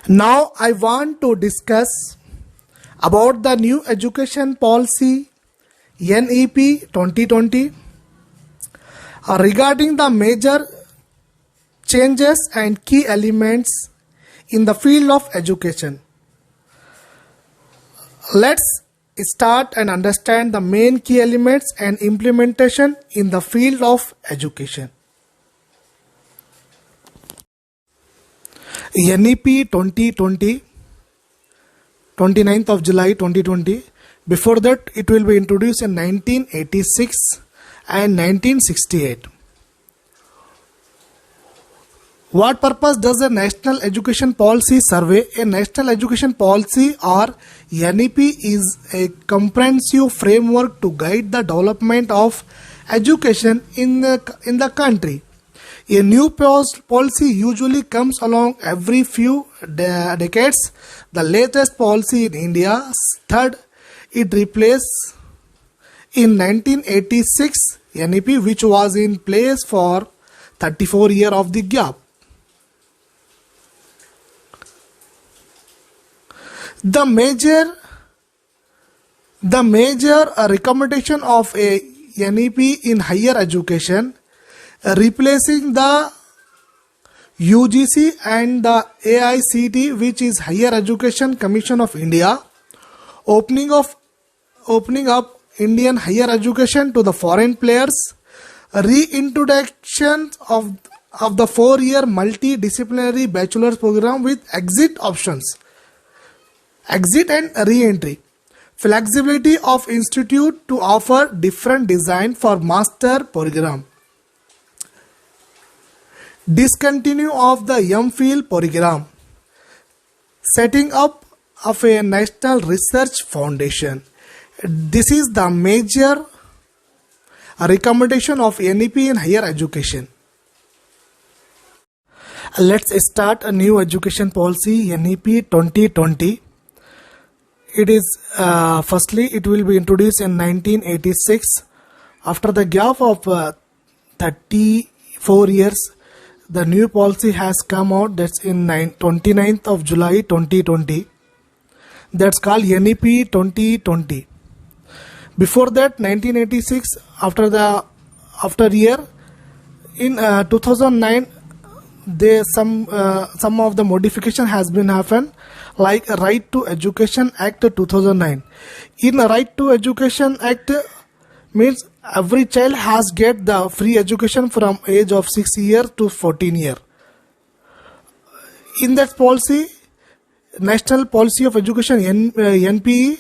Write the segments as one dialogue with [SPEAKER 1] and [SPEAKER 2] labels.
[SPEAKER 1] Now I want to discuss about the new education policy NEP 2020 regarding the major changes and key elements in the field of education. Let's start and understand the main key elements and implementation in the field of education. NEP 2020, 29th of July 2020. Before that, it will be introduced in 1986 and 1968. What purpose does a National Education Policy survey? A National Education Policy or NEP is a comprehensive framework to guide the development of education in the country. A new policy usually comes along every few decades. The latest policy in India, third, it replaced in 1986 NEP, which was in place for 34 years of the gap. The major recommendation of a NEP in higher education, replacing the UGC and the AICTE, which is Higher Education Commission of India, opening up Indian higher education to the foreign players, reintroduction of the 4-year multidisciplinary bachelor's program with exit options, exit and re-entry, flexibility of institute to offer different design for master program, discontinue of the MPhil program, setting up of a national research foundation. This is the major recommendation of NEP in higher education. Let's start a new education policy NEP 2020. It is firstly it will be introduced in 1986. After the gap of 34 years, the new policy has come out. That's in 29th of July 2020. That's called NEP 2020. Before that, 1986, after year, in 2009, some of the modification has been happened, like Right to Education Act 2009. In Right to Education Act means every child has get the free education from age of 6 years to 14 years. In that policy, National Policy of Education NPE,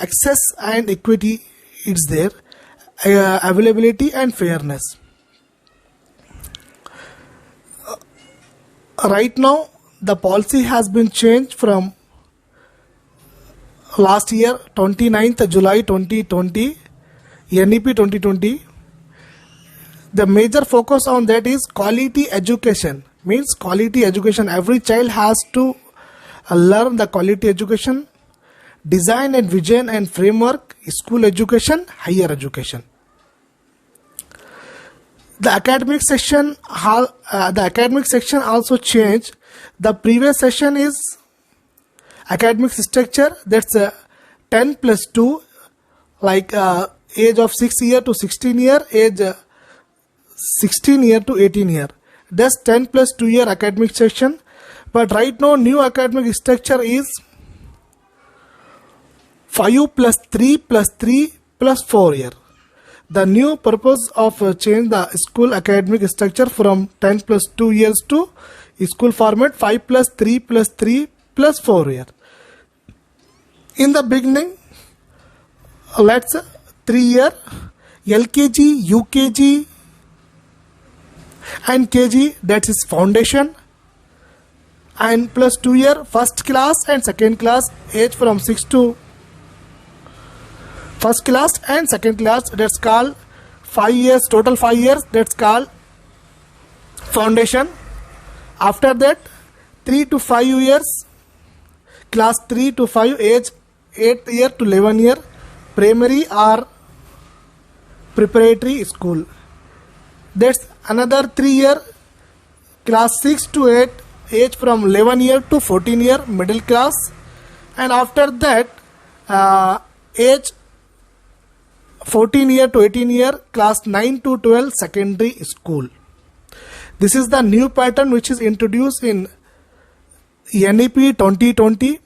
[SPEAKER 1] access and equity is there, availability and fairness. Right now, the policy has been changed from last year, 29th July 2020, NEP 2020. The major focus on that is quality education. Means quality education. Every child has to learn the quality education, design and vision and framework, school education, higher education. The academic section also changed. The previous section is academic structure. That's 10 plus 2, like age of 6 year to 16 year, age 16 year to 18 year. That's 10 plus 2 year academic section. But right now, new academic structure is 5 plus 3 plus 3 plus 4 year. The new purpose of change the school academic structure from 10 plus 2 years to school format 5 plus 3 plus 3 plus 4 year. In the beginning, let's 3 year LKG, UKG and KG, that is foundation, and plus 2 year first class and second class, age from 6 to first class and second class, that's called 5 years, total 5 years, that's called foundation. After that, 3 to 5 years, class 3 to 5, age 8 year to 11 year, primary or preparatory school. That's another 3 year, class 6 to 8, age from 11 year to 14 year middle class, and after that age 14 year to 18 year class 9 to 12 secondary school. This is the new pattern which is introduced in NEP 2020.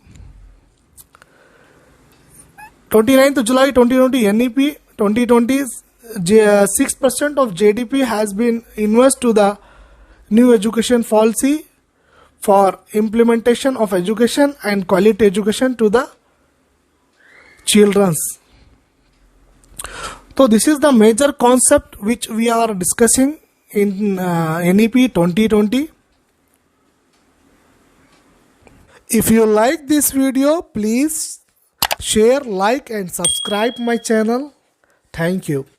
[SPEAKER 1] 29th July 2020 NEP 2020 6% of GDP has been invested to the new education policy for implementation of education and quality education to the children's. So this is the major concept which we are discussing in NEP 2020. If you like this video, please share, like and subscribe my channel. Thank you.